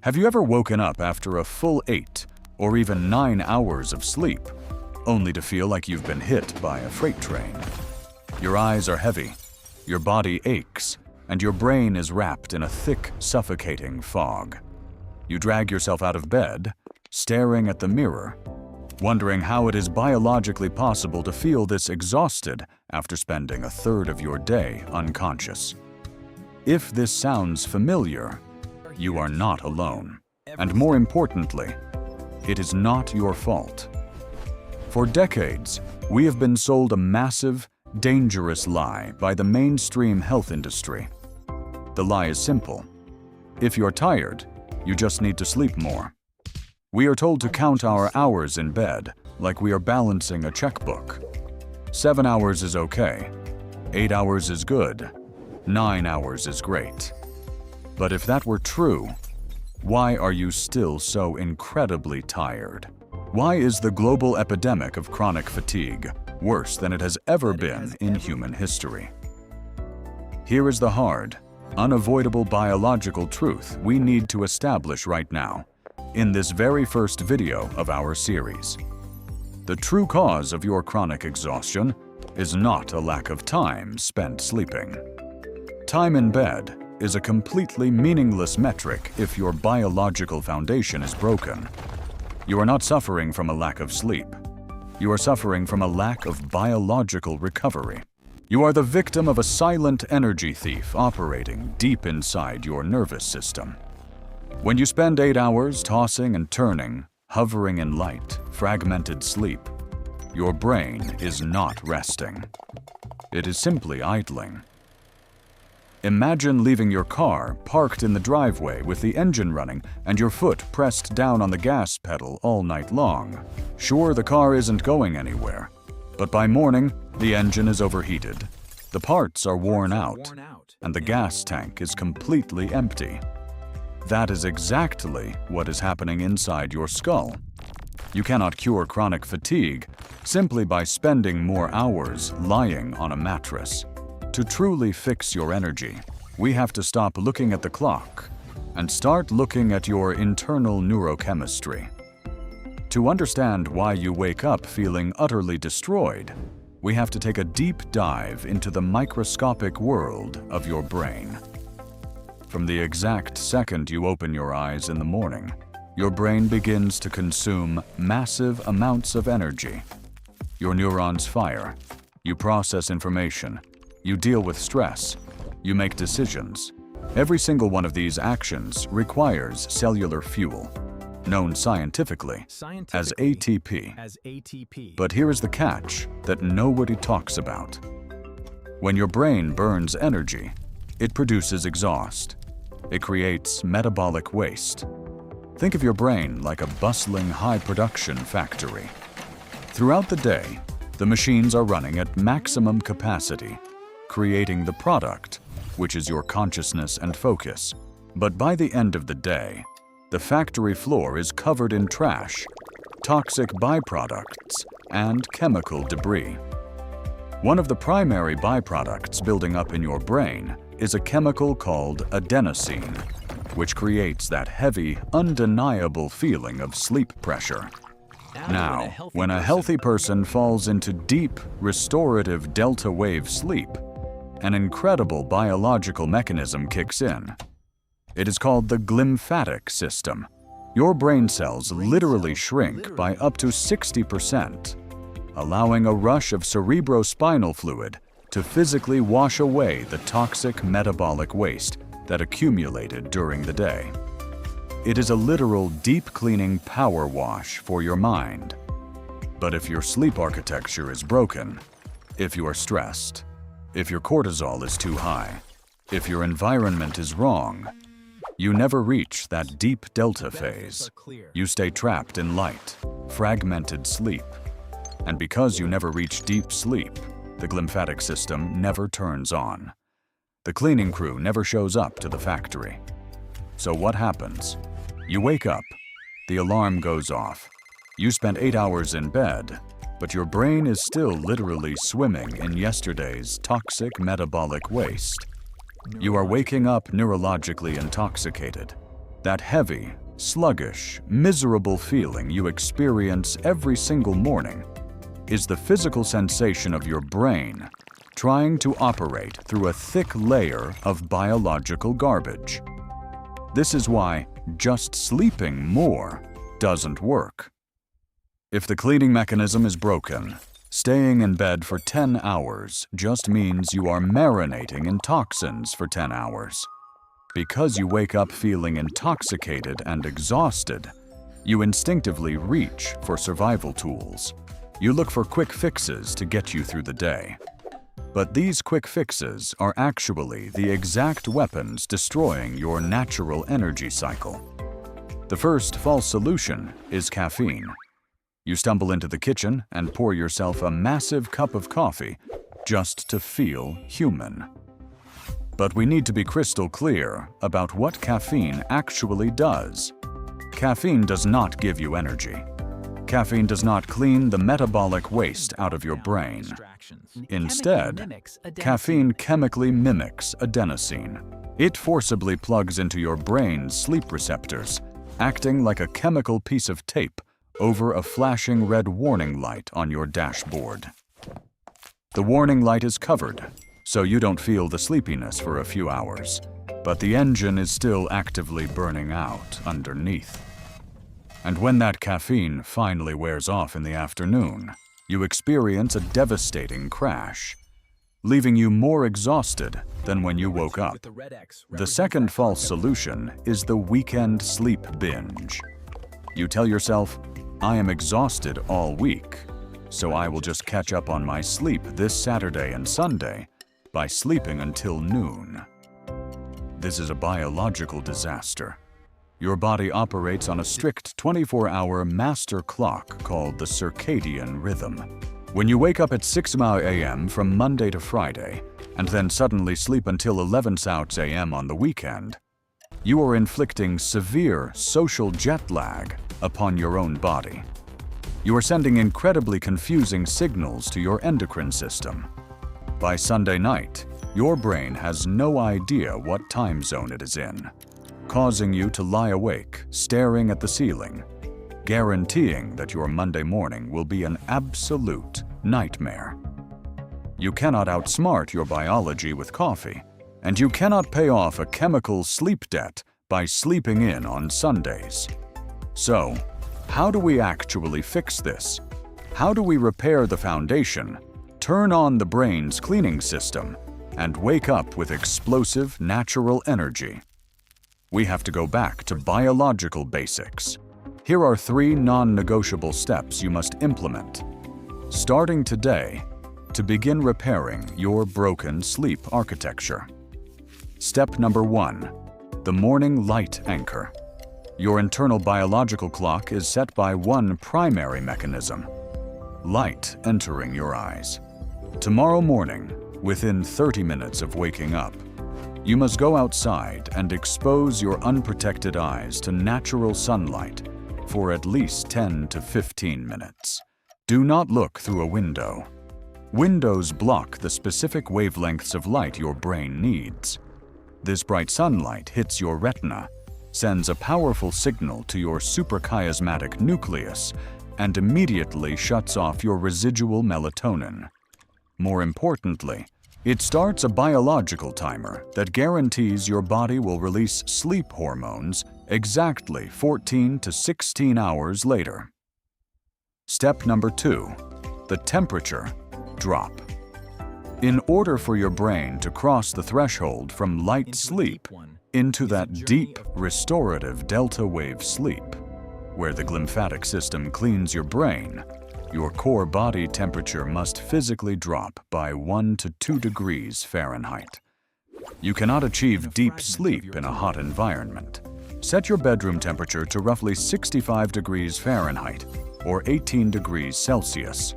Have you ever woken up after a full 8 or even 9 hours of sleep, only to feel like you've been hit by a freight train? Your eyes are heavy, your body aches, and your brain is wrapped in a thick, suffocating fog. You drag yourself out of bed, staring at the mirror, wondering how it is biologically possible to feel this exhausted after spending a third of your day unconscious. If this sounds familiar, you are not alone. And more importantly, it is not your fault. For decades, we have been sold a massive, dangerous lie by the mainstream health industry. The lie is simple. If you're tired, you just need to sleep more. We are told to count our hours in bed like we are balancing a checkbook. 7 hours is okay, 8 hours is good, 9 hours is great. But if that were true, why are you still so incredibly tired? Why is the global epidemic of chronic fatigue worse than it has ever been in human history? Here is the hard, unavoidable biological truth we need to establish right now, in this very first video of our series. The true cause of your chronic exhaustion is not a lack of time spent sleeping. Time in bed is a completely meaningless metric if your biological foundation is broken. You are not suffering from a lack of sleep. You are suffering from a lack of biological recovery. You are the victim of a silent energy thief operating deep inside your nervous system. When you spend 8 hours tossing and turning, hovering in light, fragmented sleep, your brain is not resting. It is simply idling. Imagine leaving your car parked in the driveway with the engine running and your foot pressed down on the gas pedal all night long. Sure, the car isn't going anywhere, but by morning, the engine is overheated, the parts are worn out, and the gas tank is completely empty. That is exactly what is happening inside your skull. You cannot cure chronic fatigue simply by spending more hours lying on a mattress. To truly fix your energy, we have to stop looking at the clock and start looking at your internal neurochemistry. To understand why you wake up feeling utterly destroyed, we have to take a deep dive into the microscopic world of your brain. From the exact second you open your eyes in the morning, your brain begins to consume massive amounts of energy. Your neurons fire, you process information, you deal with stress, you make decisions. Every single one of these actions requires cellular fuel, known scientifically as ATP. But here is the catch that nobody talks about. When your brain burns energy, it produces exhaust. It creates metabolic waste. Think of your brain like a bustling high-production factory. Throughout the day, the machines are running at maximum capacity, creating the product, which is your consciousness and focus. But by the end of the day, the factory floor is covered in trash, toxic byproducts, and chemical debris. One of the primary byproducts building up in your brain is a chemical called adenosine, which creates that heavy, undeniable feeling of sleep pressure. Now, when a healthy person falls into deep, restorative delta wave sleep, an incredible biological mechanism kicks in. It is called the glymphatic system. Your brain cells literally shrink by up to 60%, allowing a rush of cerebrospinal fluid to physically wash away the toxic metabolic waste that accumulated during the day. It is a literal deep-cleaning power wash for your mind. But if your sleep architecture is broken, if you are stressed, if your cortisol is too high, if your environment is wrong, you never reach that deep delta phase. You stay trapped in light, fragmented sleep. And because you never reach deep sleep, the glymphatic system never turns on. The cleaning crew never shows up to the factory. So what happens? You wake up, the alarm goes off. You spent 8 hours in bed, but your brain is still literally swimming in yesterday's toxic metabolic waste. You are waking up neurologically intoxicated. That heavy, sluggish, miserable feeling you experience every single morning is the physical sensation of your brain trying to operate through a thick layer of biological garbage. This is why just sleeping more doesn't work. If the cleaning mechanism is broken, staying in bed for 10 hours just means you are marinating in toxins for 10 hours. Because you wake up feeling intoxicated and exhausted, you instinctively reach for survival tools. You look for quick fixes to get you through the day. But these quick fixes are actually the exact weapons destroying your natural energy cycle. The first false solution is caffeine. You stumble into the kitchen and pour yourself a massive cup of coffee just to feel human. But we need to be crystal clear about what caffeine actually does. Caffeine does not give you energy. Caffeine does not clean the metabolic waste out of your brain. Instead, caffeine chemically mimics adenosine. It forcibly plugs into your brain's sleep receptors, acting like a chemical piece of tape over a flashing red warning light on your dashboard. The warning light is covered, so you don't feel the sleepiness for a few hours, but the engine is still actively burning out underneath. And when that caffeine finally wears off in the afternoon, you experience a devastating crash, leaving you more exhausted than when you woke up. The second false solution is the weekend sleep binge. You tell yourself, I am exhausted all week, so I will just catch up on my sleep this Saturday and Sunday by sleeping until noon. This is a biological disaster. Your body operates on a strict 24-hour master clock called the circadian rhythm. When you wake up at 6 a.m. from Monday to Friday, and then suddenly sleep until 11 a.m. on the weekend, you are inflicting severe social jet lag upon your own body. You are sending incredibly confusing signals to your endocrine system. By Sunday night, your brain has no idea what time zone it is in, causing you to lie awake, staring at the ceiling, guaranteeing that your Monday morning will be an absolute nightmare. You cannot outsmart your biology with coffee, and you cannot pay off a chemical sleep debt by sleeping in on Sundays. So, how do we actually fix this? How do we repair the foundation, turn on the brain's cleaning system, and wake up with explosive natural energy? We have to go back to biological basics. Here are 3 non-negotiable steps you must implement, starting today, to begin repairing your broken sleep architecture. Step number 1, the morning light anchor. Your internal biological clock is set by one primary mechanism: light entering your eyes. Tomorrow morning, within 30 minutes of waking up, you must go outside and expose your unprotected eyes to natural sunlight for at least 10 to 15 minutes. Do not look through a window. Windows block the specific wavelengths of light your brain needs. This bright sunlight hits your retina, sends a powerful signal to your suprachiasmatic nucleus, and immediately shuts off your residual melatonin. More importantly, it starts a biological timer that guarantees your body will release sleep hormones exactly 14 to 16 hours later. Step number 2, the temperature drop. In order for your brain to cross the threshold from light sleep into that deep, restorative delta wave sleep, where the glymphatic system cleans your brain, your core body temperature must physically drop by 1 to 2 degrees Fahrenheit. You cannot achieve deep sleep in a hot environment. Set your bedroom temperature to roughly 65 degrees Fahrenheit or 18 degrees Celsius.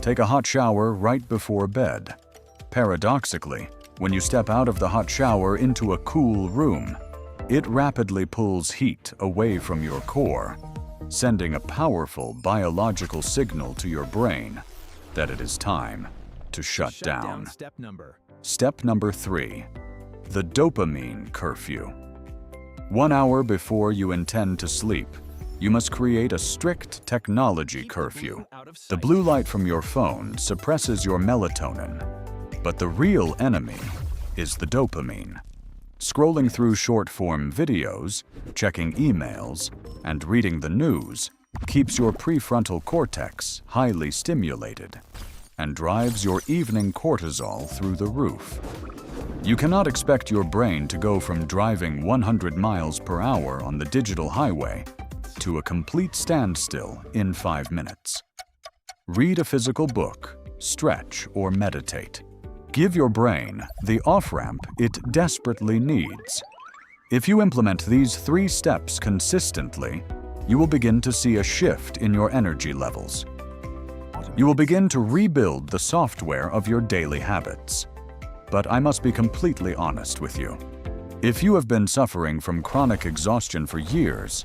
Take a hot shower right before bed. Paradoxically, when you step out of the hot shower into a cool room, it rapidly pulls heat away from your core, sending a powerful biological signal to your brain that it is time to shut down. Step number 3, the dopamine curfew. 1 hour before you intend to sleep, you must create a strict technology curfew. The blue light from your phone suppresses your melatonin, but the real enemy is the dopamine. Scrolling through short-form videos, checking emails, and reading the news keeps your prefrontal cortex highly stimulated and drives your evening cortisol through the roof. You cannot expect your brain to go from driving 100 miles per hour on the digital highway to a complete standstill in 5 minutes. Read a physical book, stretch, or meditate. Give your brain the off-ramp it desperately needs. If you implement these 3 steps consistently, you will begin to see a shift in your energy levels. You will begin to rebuild the software of your daily habits. But I must be completely honest with you. If you have been suffering from chronic exhaustion for years,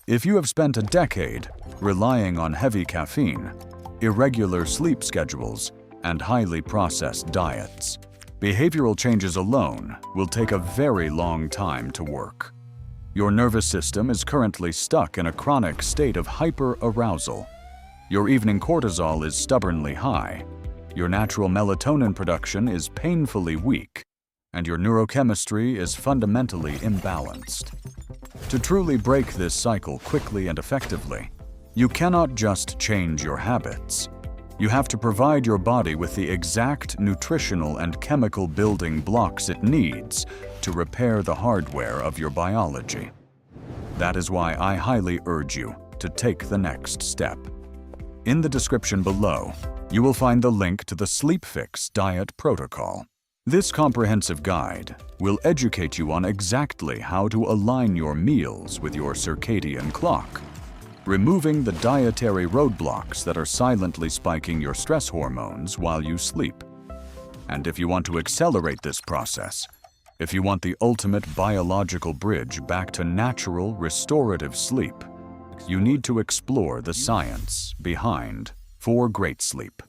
if you have spent a decade relying on heavy caffeine, irregular sleep schedules, and highly processed diets, behavioral changes alone will take a very long time to work. Your nervous system is currently stuck in a chronic state of hyper-arousal. Your evening cortisol is stubbornly high. Your natural melatonin production is painfully weak, and your neurochemistry is fundamentally imbalanced. To truly break this cycle quickly and effectively, you cannot just change your habits. You have to provide your body with the exact nutritional and chemical building blocks it needs to repair the hardware of your biology. That is why I highly urge you to take the next step. In the description below, you will find the link to the Sleep Fix Diet Protocol. This comprehensive guide will educate you on exactly how to align your meals with your circadian clock, removing the dietary roadblocks that are silently spiking your stress hormones while you sleep. And if you want to accelerate this process, if you want the ultimate biological bridge back to natural, restorative sleep, you need to explore the science behind 4 Great Sleep.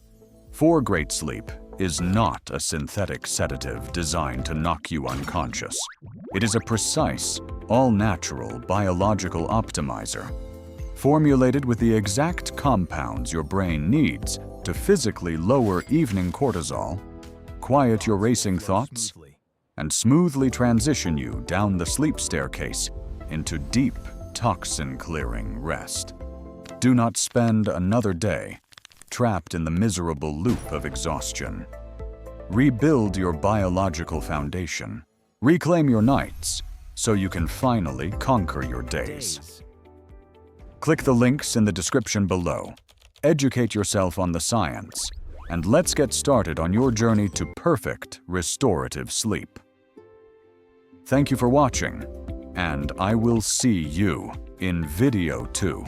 4 Great Sleep is not a synthetic sedative designed to knock you unconscious. It is a precise, all-natural biological optimizer, formulated with the exact compounds your brain needs to physically lower evening cortisol, quiet your racing thoughts, and smoothly transition you down the sleep staircase into deep, toxin-clearing rest. Do not spend another day trapped in the miserable loop of exhaustion. Rebuild your biological foundation. Reclaim your nights so you can finally conquer your days. Click the links in the description below. Educate yourself on the science, and let's get started on your journey to perfect restorative sleep. Thank you for watching, and I will see you in video 2.